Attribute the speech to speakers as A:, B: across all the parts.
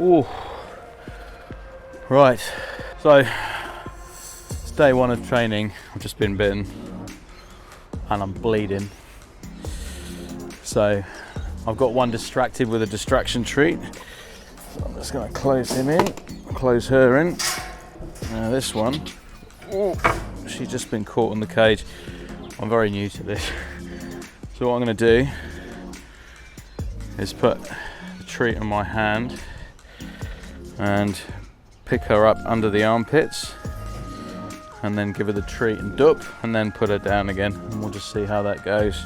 A: Ooh. Right, so it's day one of training. I've just been bitten and I'm bleeding. So I've got one distracted with a distraction treat. So I'm just going to close him in, close her in. Now this one, she's just been caught in the cage. I'm very new to this. So what I'm going to do is put the treat in my hand and pick her up under the armpits and then give her the treat and dup and then put her down again, and we'll just see how that goes.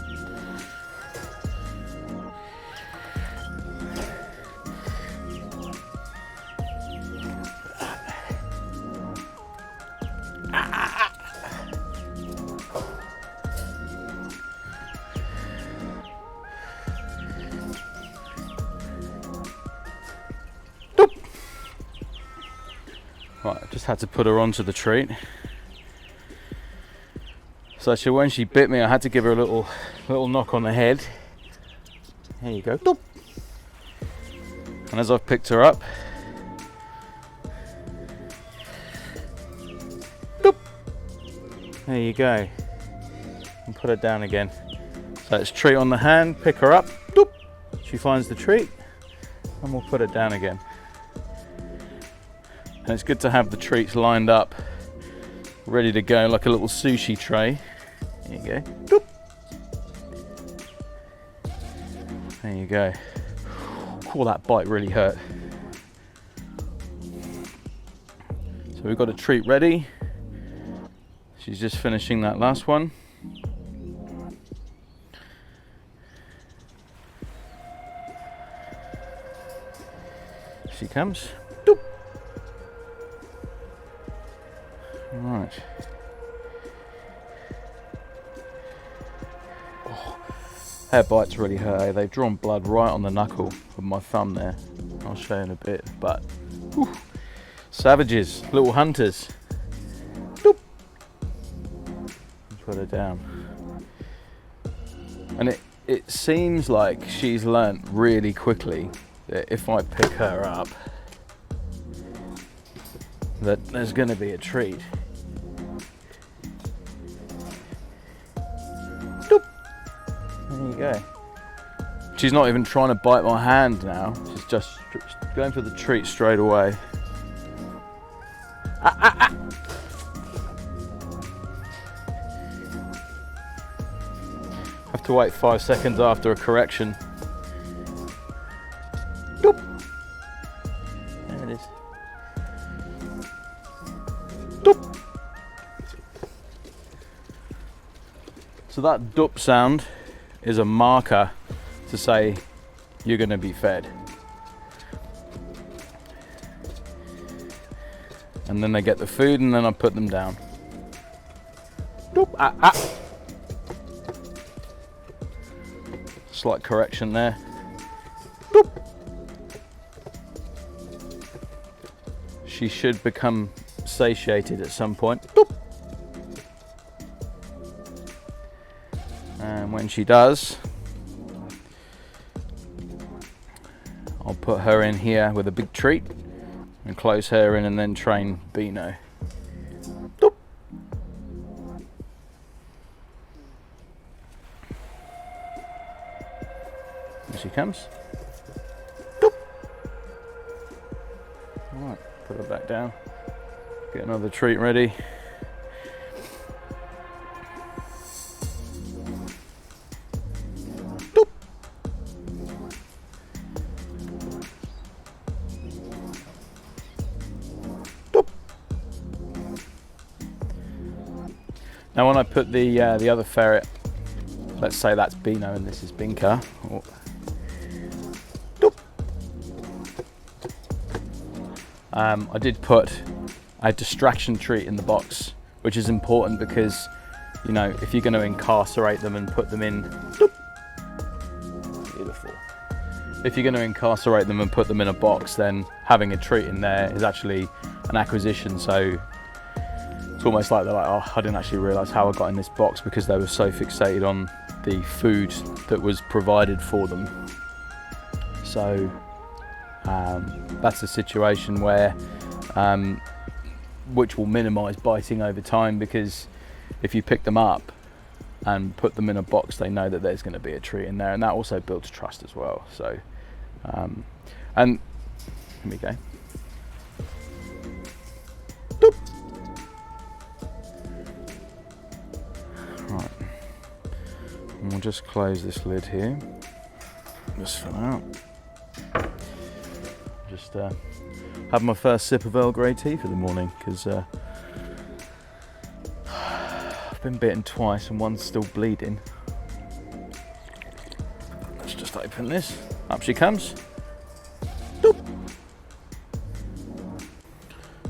A: Right, I just had to put her onto the treat. So when she bit me, I had to give her a little knock on the head. There you go. Doop. And as I've picked her up, doop. There you go. And put her down again. So it's treat on the hand, pick her up, doop. She finds the treat, and we'll put her down again. And it's good to have the treats lined up, ready to go, like a little sushi tray. There you go. Doop. There you go. Oh, that bite really hurt. So we've got a treat ready. She's just finishing that last one. She comes. Doop. Right. Oh, her bites really hurt. They've drawn blood right on the knuckle of my thumb there. I'll show you in a bit. But whew, savages, little hunters. Doop. Put her down. And it seems like she's learnt really quickly that if I pick her up, that there's going to be a treat. Doop. There you go. She's not even trying to bite my hand now. She's just going for the treat straight away. Have to wait 5 seconds after a correction. Doop. There it is. Doop. So that dup sound is a marker to say you're going to be fed. And then they get the food and then I put them down. Doop. Slight correction there. Doop. She should become satiated at some point. Doop. And when she does, I'll put her in here with a big treat and close her in and then train Beano. Doop. Here she comes. Doop. All right, put her back down. Get another treat ready. Doop. Doop. Now when I put the other ferret, let's say that's Beano and this is Binka. Doop. I did put a distraction treat in the box, which is important because, you know, if you're going to incarcerate them and put them in, doop, beautiful. If you're going to incarcerate them and put them in a box, then having a treat in there is actually an acquisition. So it's almost like they're like, oh, I didn't actually realise how I got in this box, because they were so fixated on the food that was provided for them. So that's a situation where which will minimize biting over time, because if you pick them up and put them in a box, they know that there's going to be a treat in there, and that also builds trust as well. So and here we go. Doop. Right, and we'll just close this lid here just for now. Just have my first sip of Earl Grey tea for the morning, because I've been bitten twice and one's still bleeding. Let's just open this. Up she comes. Doop.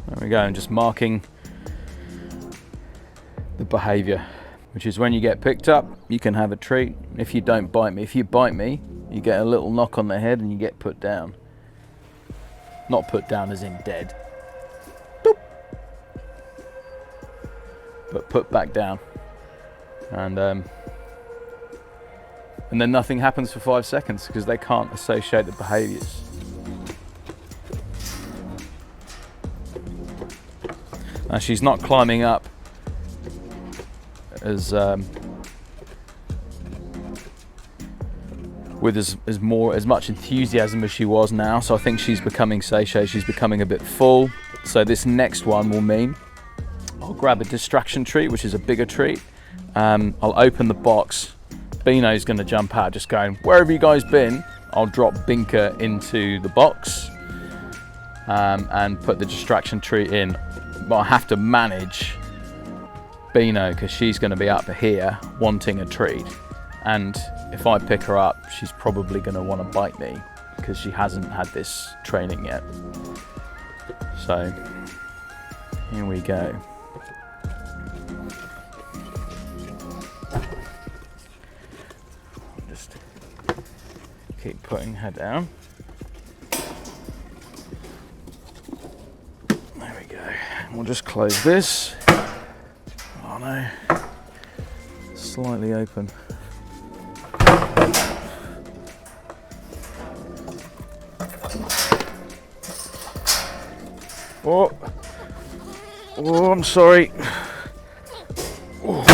A: There we go, and just marking the behaviour, which is when you get picked up, you can have a treat. If you don't bite me, if you bite me, you get a little knock on the head and you get put down. Not put down as in dead. Boop. But put back down. And then nothing happens for 5 seconds, because they can't associate the behaviours. Now she's not climbing up as with as much enthusiasm as she was now, so I think she's becoming satiated, she's becoming a bit full. So this next one will mean I'll grab a distraction treat, which is a bigger treat. I'll open the box. Beano's going to jump out, just going, "Where have you guys been?" I'll drop Binka into the box and put the distraction treat in. But I have to manage Beano, because she's going to be up here wanting a treat, and if I pick her up, she's probably going to want to bite me, because she hasn't had this training yet. So here we go. Just keep putting her down. There we go. We'll just close this. Oh no, slightly open. Oh, I'm sorry. Oh.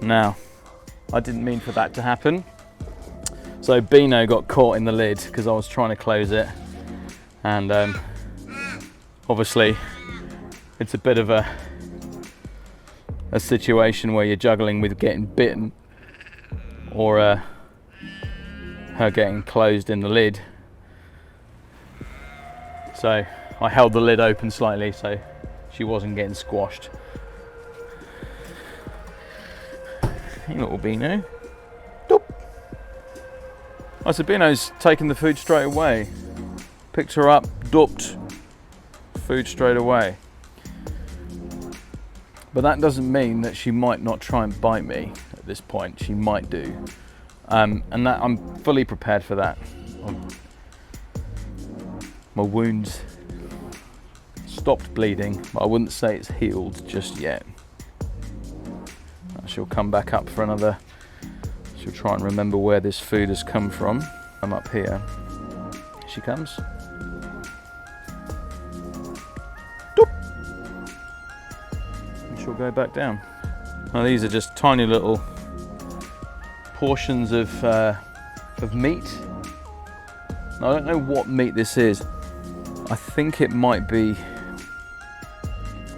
A: Now, I didn't mean for that to happen. So Beano got caught in the lid because I was trying to close it, and obviously it's a bit of a situation where you're juggling with getting bitten or her getting closed in the lid. So I held the lid open slightly so she wasn't getting squashed. Hey little Beano. Doop. Oh, so Beano's taken the food straight away. Picked her up, dooped, food straight away. But that doesn't mean that she might not try and bite me at this point. She might do. And that I'm fully prepared for that. My wound's stopped bleeding, but I wouldn't say it's healed just yet. She'll come back up for another. She'll try and remember where this food has come from. I'm up here. Here she comes. Doop. And she'll go back down. Now these are just tiny little portions of meat. Now, I don't know what meat this is. I think it might be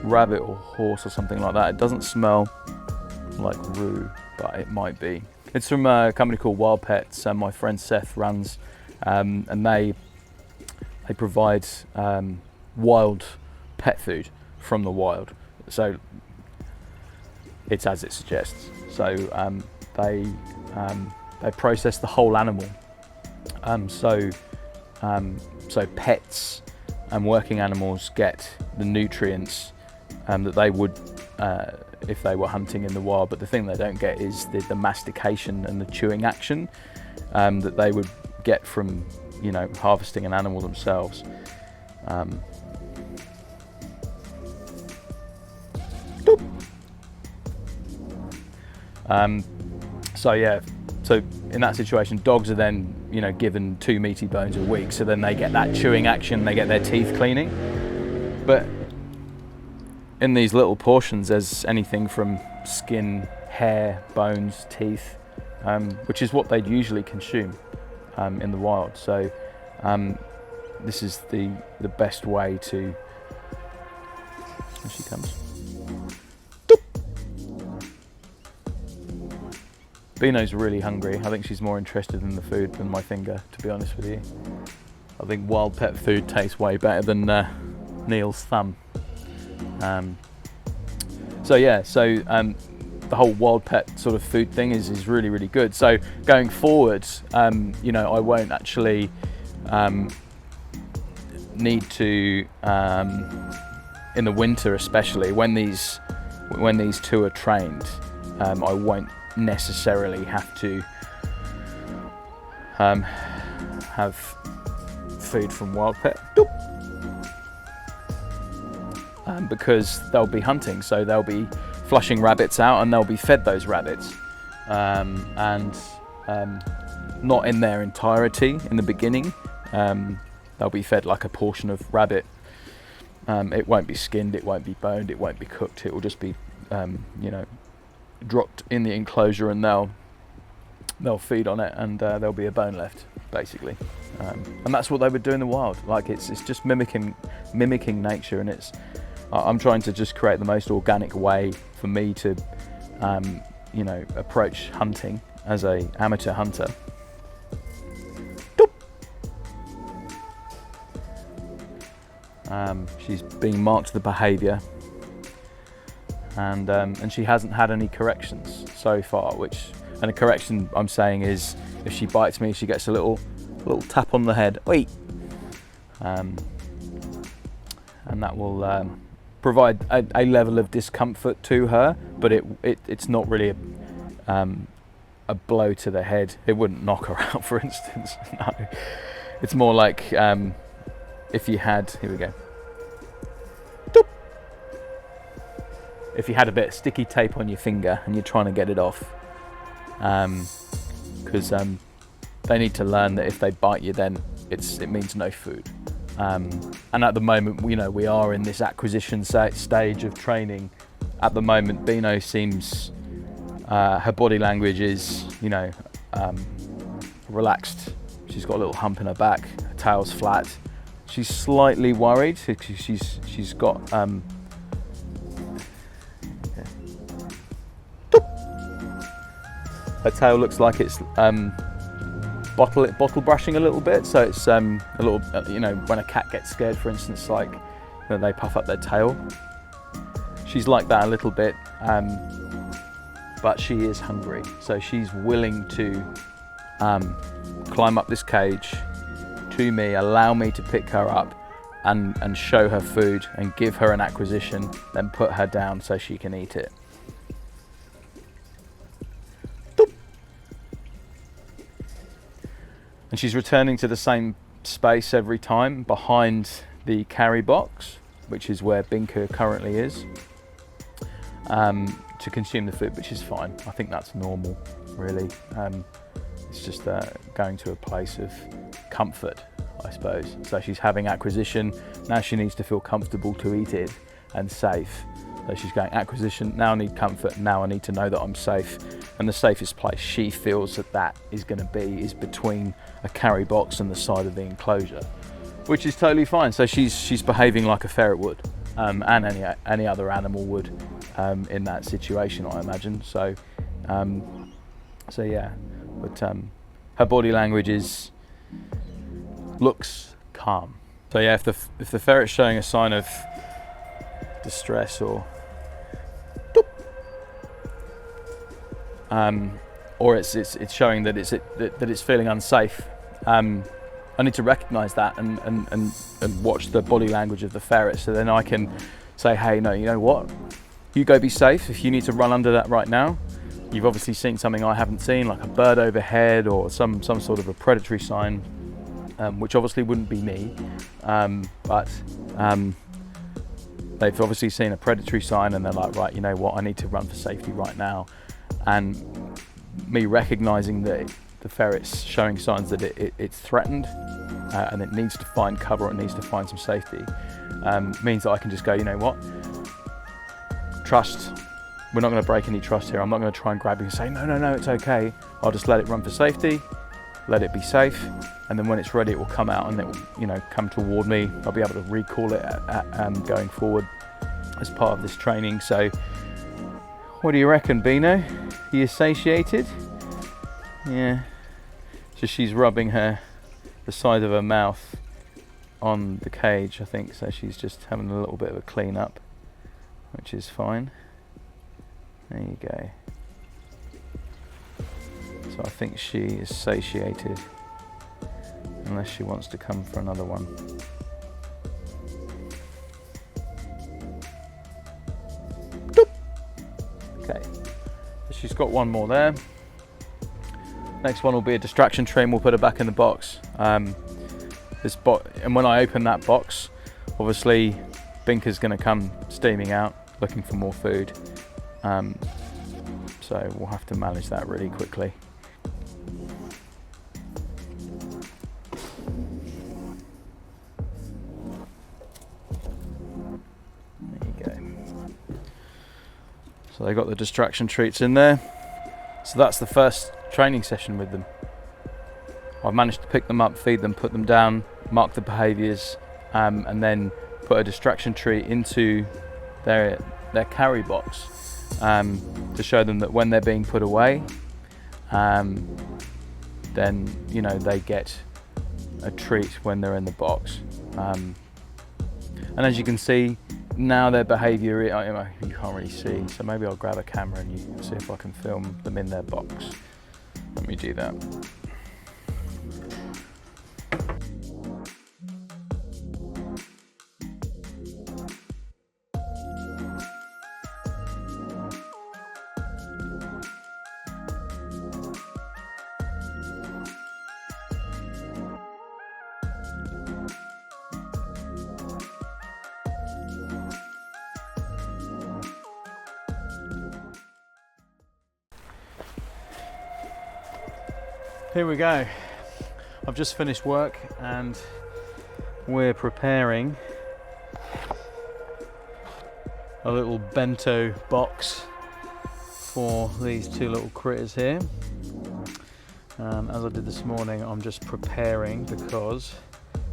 A: rabbit or horse or something like that. It doesn't smell like roux, but it might be. It's from a company called Wild Pets, and my friend Seth runs, and they provide wild pet food from the wild. So it's as it suggests. So they process the whole animal. So pets and working animals get the nutrients that they would if they were hunting in the wild, but the thing they don't get is the mastication and the chewing action that they would get from, you know, harvesting an animal themselves. So yeah, so in that situation, dogs are then, you know, given 2 meaty bones a week, so then they get that chewing action, they get their teeth cleaning. But in these little portions, there's anything from skin, hair, bones, teeth, which is what they'd usually consume in the wild. So this is the best way to. Here she comes. Beano's really hungry. I think she's more interested in the food than my finger, to be honest with you. I think wild pet food tastes way better than Neil's thumb. So yeah, the whole wild pet sort of food thing is really, really good. So going forward, you know, I won't actually need to, in the winter especially, when these two are trained, I won't necessarily have to have food from wild pet because they'll be hunting, so they'll be flushing rabbits out and they'll be fed those rabbits, and not in their entirety in the beginning. They'll be fed like a portion of rabbit. It won't be skinned, it won't be boned, it won't be cooked, it will just be you know, dropped in the enclosure, and they'll feed on it, and there'll be a bone left, basically. And that's what they would do in the wild. Like it's just mimicking nature, and I'm trying to just create the most organic way for me to you know, approach hunting as a amateur hunter. She's being marked the behaviour, and she hasn't had any corrections so far, and a correction I'm saying is if she bites me, she gets a little tap on the head, oi, and that will provide a level of discomfort to her, but it's not really a blow to the head. It wouldn't knock her out, for instance. No, it's more like if you had, here we go, if you had a bit of sticky tape on your finger and you're trying to get it off, because they need to learn that if they bite you, then it means no food. And at the moment, you know, we are in this acquisition stage of training. At the moment, Beano seems, her body language is, you know, relaxed. She's got a little hump in her back, her tail's flat. She's slightly worried. She's got her tail looks like it's bottle brushing a little bit. So it's a little, you know, when a cat gets scared, for instance, like, you know, they puff up their tail. She's like that a little bit, but she is hungry. So she's willing to climb up this cage to me, allow me to pick her up and show her food and give her an acquisition, then put her down so she can eat it. And she's returning to the same space every time, behind the carry box, which is where Binka currently is, to consume the food, which is fine. I think that's normal, really. It's just going to a place of comfort, I suppose. So she's having acquisition, now she needs to feel comfortable to eat it and safe. So she's going acquisition, now I need comfort, now I need to know that I'm safe. And the safest place she feels that is going to be is between a carry box and the side of the enclosure, which is totally fine. So she's behaving like a ferret would, and any other animal would in that situation, I imagine. So yeah, but her body language looks calm. So yeah, if the ferret's showing a sign of distress or it's showing that it's feeling unsafe, I need to recognise that and watch the body language of the ferret, so then I can say, hey, no, you know what, you go be safe. If you need to run under that right now, you've obviously seen something I haven't seen, like a bird overhead or some sort of a predatory sign, which obviously wouldn't be me, but they've obviously seen a predatory sign and they're like, right, you know what, I need to run for safety right now. And me recognizing that the ferret's showing signs that it's threatened and it needs to find cover, it needs to find some safety, means that I can just go, you know what, trust, we're not going to break any trust here. I'm not going to try and grab you and say, no, it's okay. I'll just let it run for safety, let it be safe, and then when it's ready, it will come out and it will, you know, come toward me. I'll be able to recall it going forward as part of this training. So what do you reckon, Beano? Are you satiated? Yeah. So she's rubbing the side of her mouth on the cage, I think. So she's just having a little bit of a clean up, which is fine. There you go. So I think she is satiated, unless she wants to come for another one. Okay, so she's got one more there. Next one will be a distraction tree, and we'll put her back in the box. And when I open that box, obviously Binka's going to come steaming out looking for more food. So we'll have to manage that really quickly. There you go. So they got the distraction treats in there. So that's the first training session with them. I've managed to pick them up, feed them, put them down, mark the behaviours, and then put a distraction treat into their carry box to show them that when they're being put away, then you know they get a treat when they're in the box. And as you can see, now their behaviour, you can't really see, so maybe I'll grab a camera and you see if I can film them in their box. Let me do that. Here we go. I've just finished work and we're preparing a little bento box for these two little critters here. As I did this morning, I'm just preparing because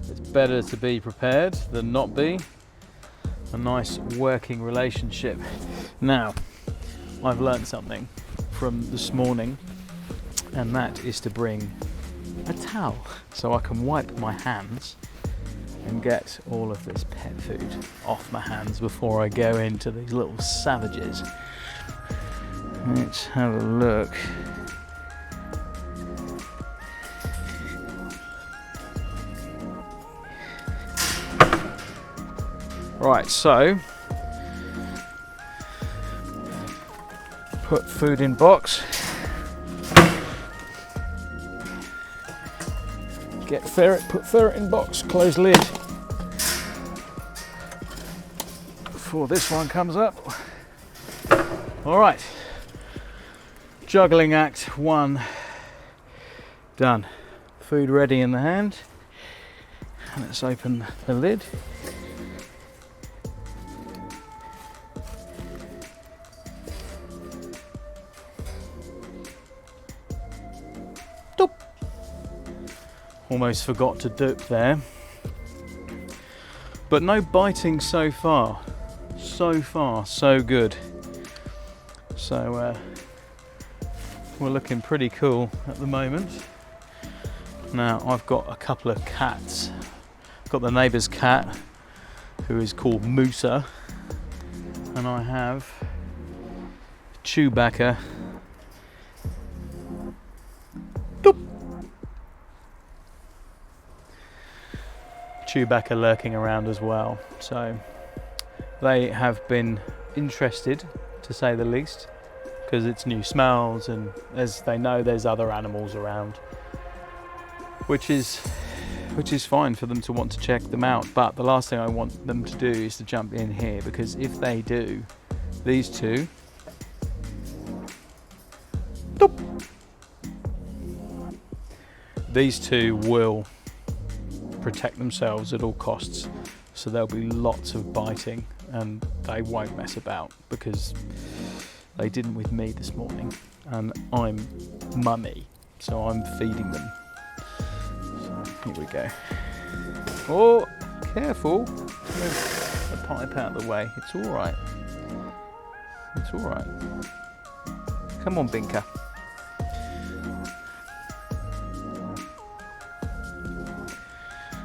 A: it's better to be prepared than not be. A nice working relationship. Now, I've learned something from this morning, and that is to bring a towel so I can wipe my hands and get all of this pet food off my hands before I go into these little savages. Let's have a look. Right, so put food in box. Get ferret, put ferret in box, close lid. Before this one comes up. All right, juggling act 1 done. Food ready in the hand. Let's open the lid. Almost forgot to dip there, but no biting so far. So good. So we're looking pretty cool at the moment. Now I've got a couple of cats. I've got the neighbour's cat who is called Musa, and I have Chewbacca. Chewbacca lurking around as well, so they have been interested, to say the least, because it's new smells, and as they know there's other animals around, which is fine for them to want to check them out. But the last thing I want them to do is to jump in here, because if they do, these two these two will protect themselves at all costs, so there'll be lots of biting and they won't mess about, because they didn't with me this morning, and I'm mummy, so I'm feeding them. So here we go. Oh, careful, move the pipe out of the way. It's all right, it's all right. Come on, Binka.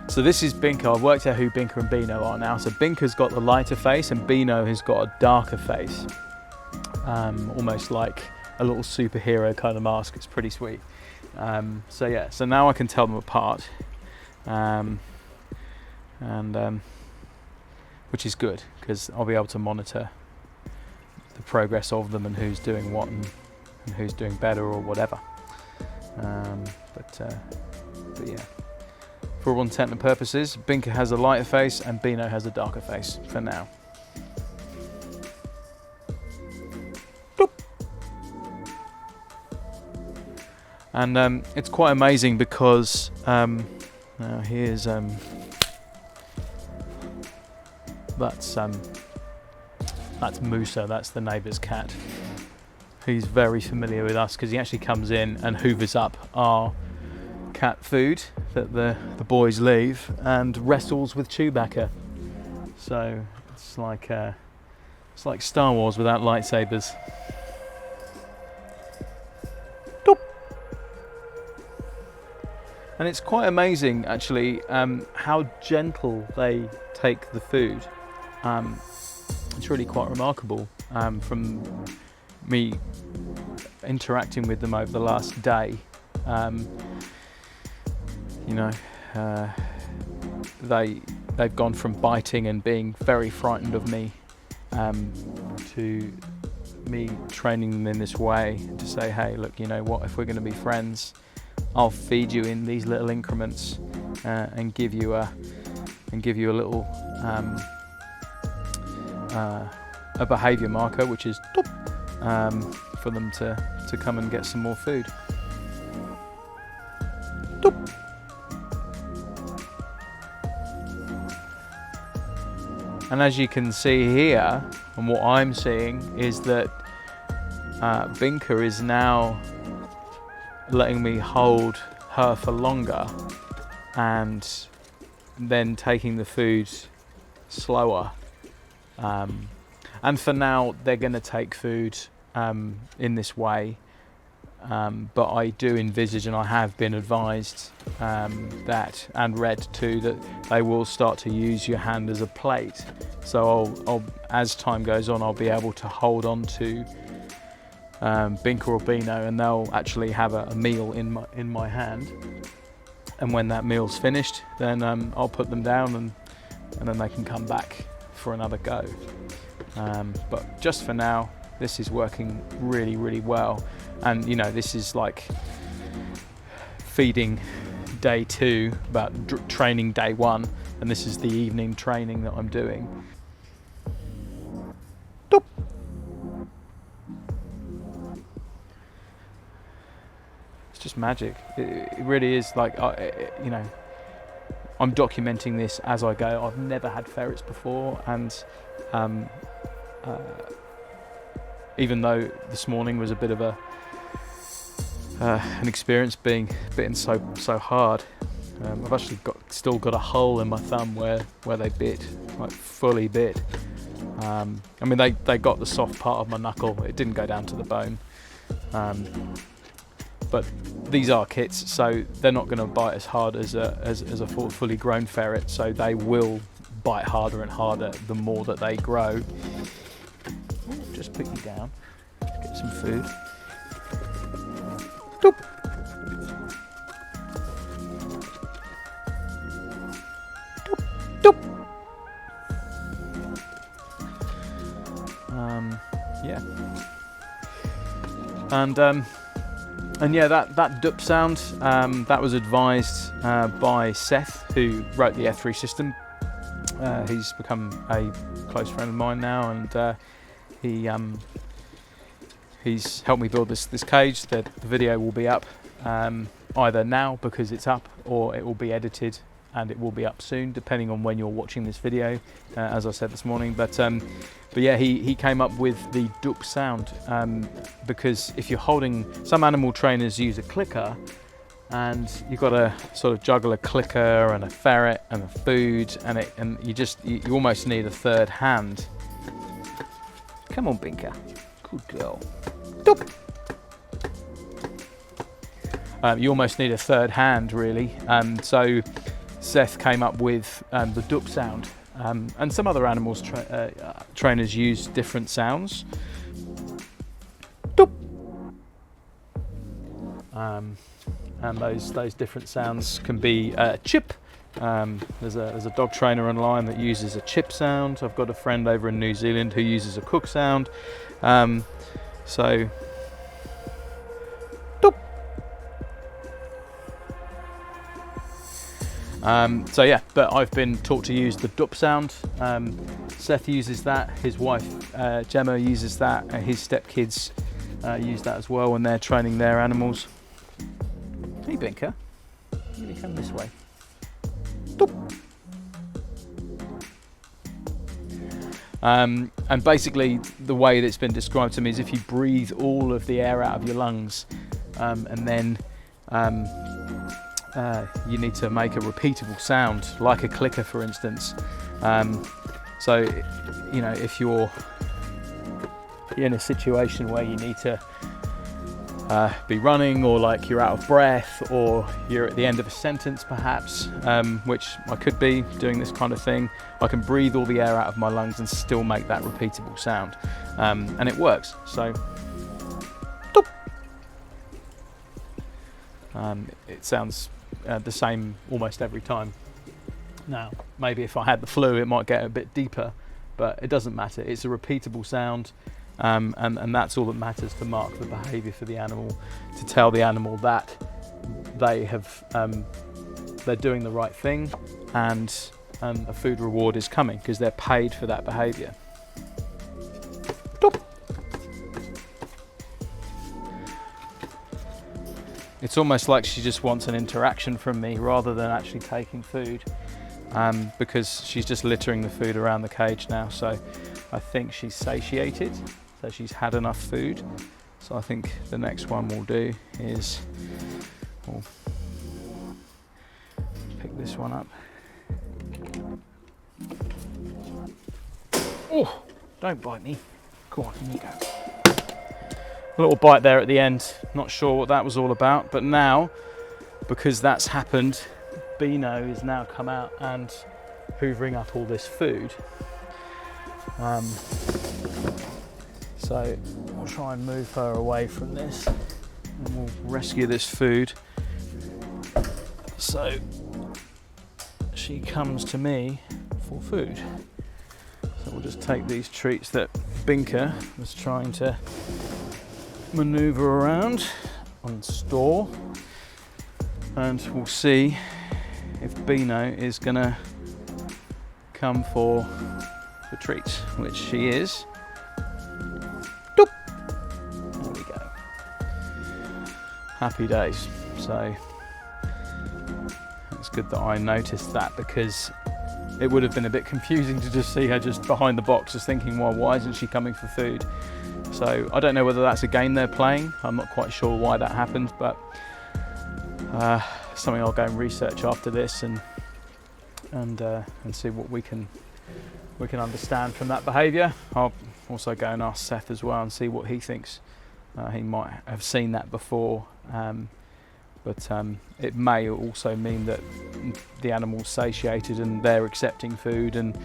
A: So this is Binka. I've worked out who Binka and Beano are now. So Binka's got the lighter face and Beano has got a darker face. Almost like a little superhero kind of mask. It's pretty sweet. So yeah, so now I can tell them apart. Which is good, because I'll be able to monitor the progress of them and who's doing what and who's doing better or whatever. But yeah. For all intent and purposes, Binka has a lighter face and Beano has a darker face for now. Boop. And it's quite amazing because now here's that's Musa, that's the neighbour's cat. He's very familiar with us because he actually comes in and hoovers up our cat food that the boys leave and wrestles with Chewbacca. So it's like Star Wars without lightsabers. Doop. And it's quite amazing actually how gentle they take the food. It's really quite remarkable from me interacting with them over the last day. You know, they've gone from biting and being very frightened of me to me training them in this way to say, hey, look, you know what, if we're going to be friends, I'll feed you in these little increments and give you a little a behaviour marker, which is for them to come and get some more food. And as you can see here, and what I'm seeing is that Binka is now letting me hold her for longer and then taking the food slower. And for now, they're going to take food in this way. But I do envisage, and I have been advised that, and read too, that they will start to use your hand as a plate. So I'll as time goes on, I'll be able to hold on to Binka or Beano, and they'll actually have a meal in my hand. And when that meal's finished, then I'll put them down, and then they can come back for another go. But just for now, this is working really, really well. And you know, this is like feeding day 2, but training day 1, and this is the evening training that I'm doing. Doop. It's just magic. It really is. Like, you know, I'm documenting this as I go. I've never had ferrets before, and even though this morning was a bit of an experience being bitten so hard, I've actually still got a hole in my thumb where they bit, like fully bit. I mean, they got the soft part of my knuckle. It didn't go down to the bone. But these are kits, so they're not going to bite as hard as a fully grown ferret. So they will bite harder and harder the more that they grow. Just put you down, get some food. Doop. Doop. Doop. Yeah. And yeah, that dup sound, that was advised by Seth, who wrote the F3 system. He's become a close friend of mine now, and he's helped me build this cage. The video will be up either now because it's up, or it will be edited and it will be up soon, depending on when you're watching this video, as I said this morning. But yeah, he came up with the dup sound, because if you're holding, some animal trainers use a clicker, and you've got to sort of juggle a clicker and a ferret and a food, and you almost need a third hand. Come on, Binka, good girl. Dup. You almost need a third hand, really. So Seth came up with the dup sound, and some other animals trainers use different sounds. Dup. And those different sounds can be chip. There's a dog trainer online that uses a chip sound. I've got a friend over in New Zealand who uses a cook sound. So so yeah, but I've been taught to use the dup sound. Seth uses that, his wife Gemma uses that, and his stepkids use that as well when they're training their animals. Hey Binka, you need to come this way. Dup. And basically the way that's been described to me is if you breathe all of the air out of your lungs, and then you need to make a repeatable sound, like a clicker, for instance. So, you know, if you're in a situation where you need to be running, or like you're out of breath, or you're at the end of a sentence perhaps, which I could be doing this kind of thing, I can breathe all the air out of my lungs and still make that repeatable sound, and it works. So it sounds the same almost every time. Now, maybe if I had the flu it might get a bit deeper, but it doesn't matter. It's a repeatable sound, and that's all that matters to mark the behaviour for the animal, to tell the animal that they're doing the right thing, and a food reward is coming because they're paid for that behaviour. It's almost like she just wants an interaction from me rather than actually taking food, because she's just littering the food around the cage now. So I think she's satiated, so she's had enough food. So I think the next one we'll do is we'll pick this one up. Oh, don't bite me. Go on, in you go. A little bite there at the end, not sure what that was all about, but now, because that's happened, Beano has now come out and hoovering up all this food. So we'll try and move her away from this, and we'll rescue this food. So she comes to me for food. So we'll just take these treats that Binka was trying to maneuver around and store, and we'll see if Beano is gonna come for the treats, which she is. Doop. There we go. Happy days. So it's good that I noticed that, because it would have been a bit confusing to just see her just behind the box, just thinking, well, why isn't she coming for food? So I don't know whether that's a game they're playing. I'm not quite sure why that happened, but something I'll go and research after this, and see what we can understand from that behaviour. I'll also go and ask Seth as well and see what he thinks. He might have seen that before, but it may also mean that the animal's satiated and they're accepting food and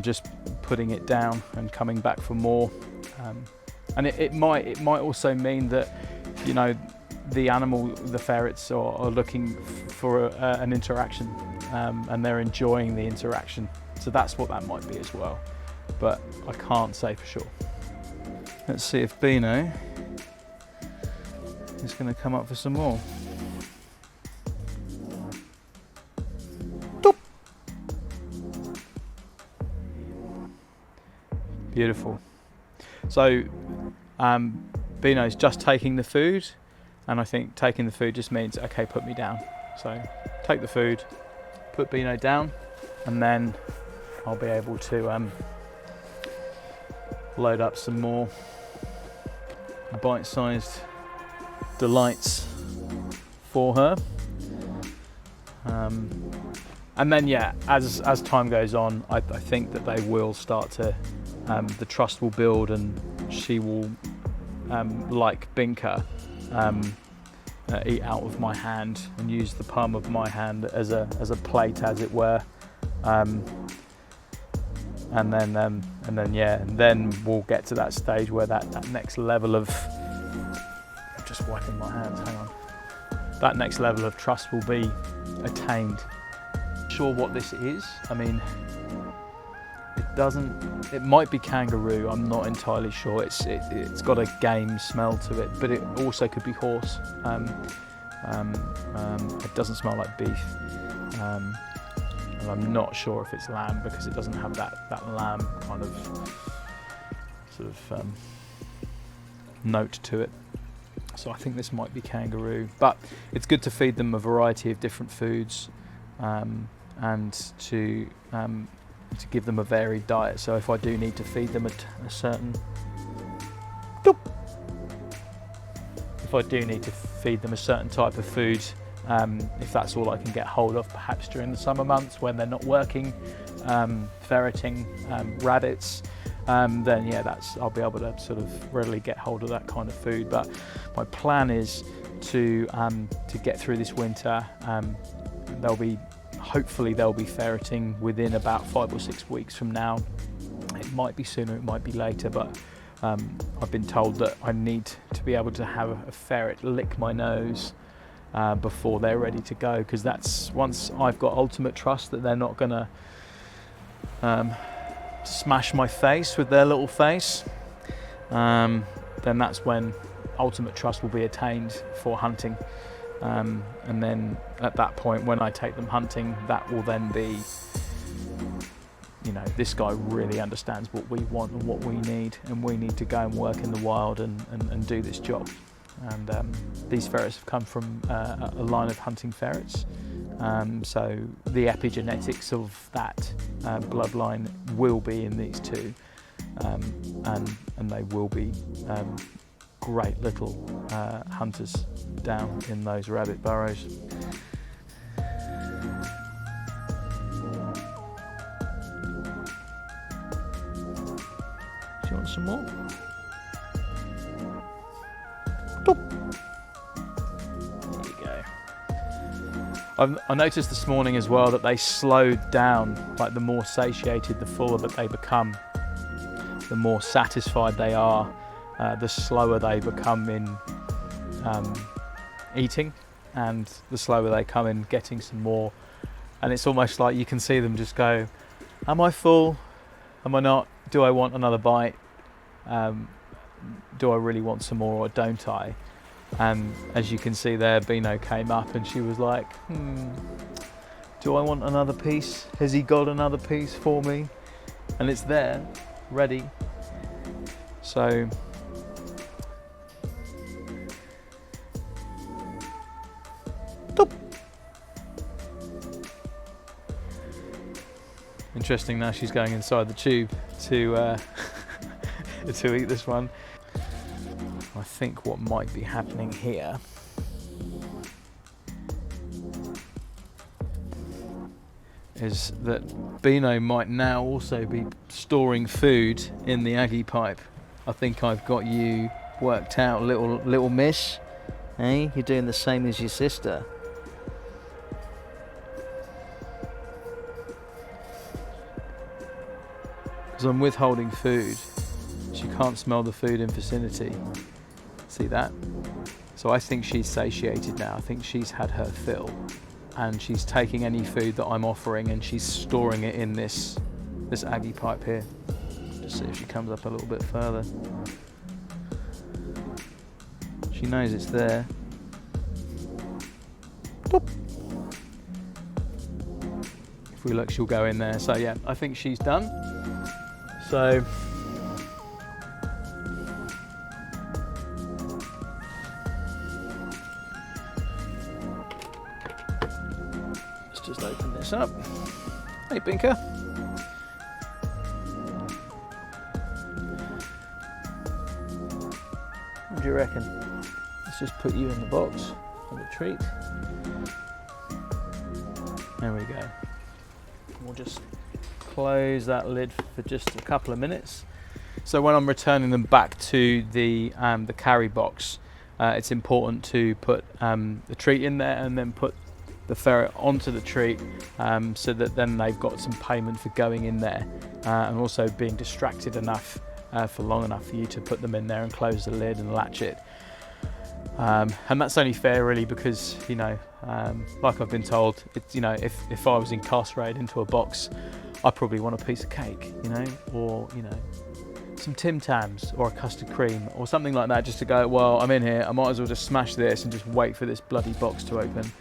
A: just putting it down and coming back for more. And it might also mean that, you know, the animal, the ferrets, are looking for an interaction, and they're enjoying the interaction. So that's what that might be as well, but I can't say for sure. Let's see if Beano is going to come up for some more. Doop. Beautiful. So Beano's just taking the food, And I think taking the food just means, okay, put me down. So take the food, put Beano down, and then I'll be able to load up some more bite-sized delights for her. And then, yeah, as time goes on, I think that they will start to, the trust will build, and she will, like Binka, eat out of my hand and use the palm of my hand as a plate, as it were. And then we'll get to that stage where that next level of, I'm just wiping my hands, hang on. That next level of trust will be attained. Sure what this is. I mean, it might be kangaroo, I'm not entirely sure. It's got a game smell to it, but it also could be horse. It doesn't smell like beef. And I'm not sure if it's lamb, because it doesn't have that lamb kind of sort of note to it. So I think this might be kangaroo, but it's good to feed them a variety of different foods, and to give them a varied diet. So if I do need to feed them a certain type of food, if that's all I can get hold of, perhaps during the summer months when they're not working, ferreting rabbits, then yeah, I'll be able to sort of readily get hold of that kind of food. But my plan is to get through this winter. Hopefully they'll be ferreting within about 5 or 6 weeks from now. It might be sooner, it might be later, but I've been told that I need to be able to have a ferret lick my nose before they're ready to go, because that's, once I've got ultimate trust that they're not gonna smash my face with their little face, then that's when ultimate trust will be attained for hunting. And then at that point, when I take them hunting, that will then be, you know, this guy really understands what we want and what we need, and we need to go and work in the wild and do this job. And these ferrets have come from a line of hunting ferrets, so the epigenetics of that bloodline will be in these two, and they will be great little hunters down in those rabbit burrows. Do you want some more? There you go. I noticed this morning as well that they slowed down. Like, the more satiated, the fuller that they become, the more satisfied they are, the slower they become in eating, and the slower they come in getting some more. And it's almost like you can see them just go, am I full? Am I not? Do I want another bite? Do I really want some more, or don't I? And as you can see there, Beano came up and she was like, do I want another piece? Has he got another piece for me? And it's there, ready. So interesting, now she's going inside the tube to to eat this one. I think what might be happening here is that Beano might now also be storing food in the Aggie pipe. I think I've got you worked out, little miss. Hey, you're doing the same as your sister. Because I'm withholding food, she can't smell the food in vicinity. See that? So I think she's satiated now. I think she's had her fill, and she's taking any food that I'm offering and she's storing it in this Aggie pipe here. Just see if she comes up a little bit further. She knows it's there. Boop. If we look, she'll go in there. So yeah, I think she's done. So this up. Hey Binka. What do you reckon? Let's just put you in the box for the treat. There we go. We'll just close that lid for just a couple of minutes. So when I'm returning them back to the carry box, it's important to put the treat in there and then put the ferret onto the treat, so that then they've got some payment for going in there, and also being distracted enough for long enough for you to put them in there and close the lid and latch it. And that's only fair really because, you know, like I've been told, it's, you know, if I was incarcerated into a box, I probably want a piece of cake, you know, or, you know, some Tim Tams or a custard cream or something like that, just to go, well, I'm in here, I might as well just smash this and just wait for this bloody box to open.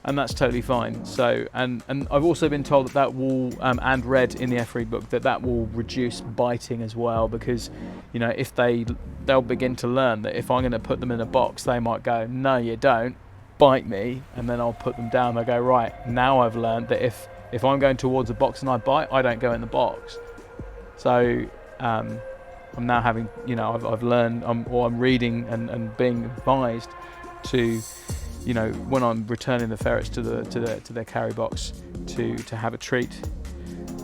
A: And that's totally fine. So, and I've also been told that will, and read in the F-Read book, that will reduce biting as well, because, you know, if they'll begin to learn that if I'm going to put them in a box, they might go, no, you don't, bite me, and then I'll put them down. They'll go, right, now I've learned that if I'm going towards a box and I bite, I don't go in the box. So, I'm now having, you know, I've learned, I'm reading and being advised to, you know, when I'm returning the ferrets to their carry box, to have a treat,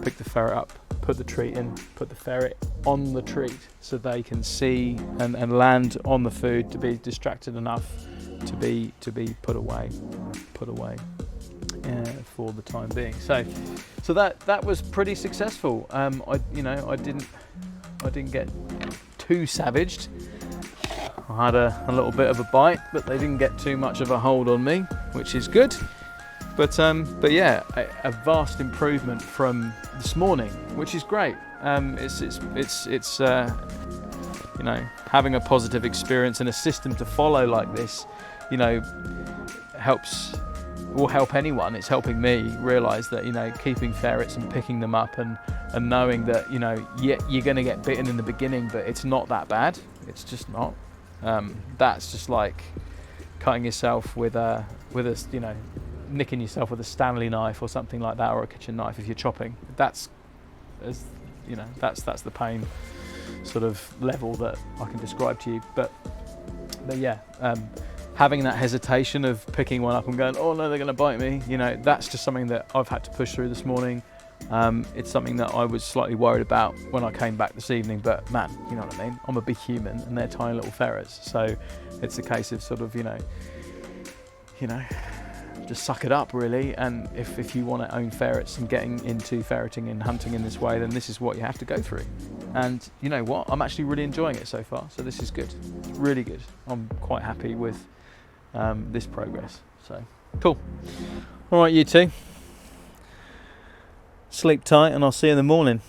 A: pick the ferret up, put the treat in, put the ferret on the treat so they can see and land on the food, to be distracted enough to be put away for the time being. So that was pretty successful. I didn't get too savaged. I had a little bit of a bite, but they didn't get too much of a hold on me, which is good. But yeah, a vast improvement from this morning, which is great. It's you know, having a positive experience and a system to follow like this, you know, will help anyone. It's helping me realise that, you know, keeping ferrets and picking them up and knowing that, you know, yeah, you're going to get bitten in the beginning, but it's not that bad. It's just not. That's just like cutting yourself with a, you know, nicking yourself with a Stanley knife or something like that, or a kitchen knife if you're chopping. That's, as you know, that's the pain sort of level that I can describe to you. But yeah, having that hesitation of picking one up and going, oh no, they're going to bite me, you know, that's just something that I've had to push through this morning. It's something that I was slightly worried about when I came back this evening, but man, you know what I mean? I'm a big human and they're tiny little ferrets. So it's a case of sort of, you know, just suck it up really. And if you want to own ferrets and getting into ferreting and hunting in this way, then this is what you have to go through. And you know what? I'm actually really enjoying it so far. So this is good. It's really good. I'm quite happy with this progress. So cool. All right, you two. Sleep tight and I'll see you in the morning.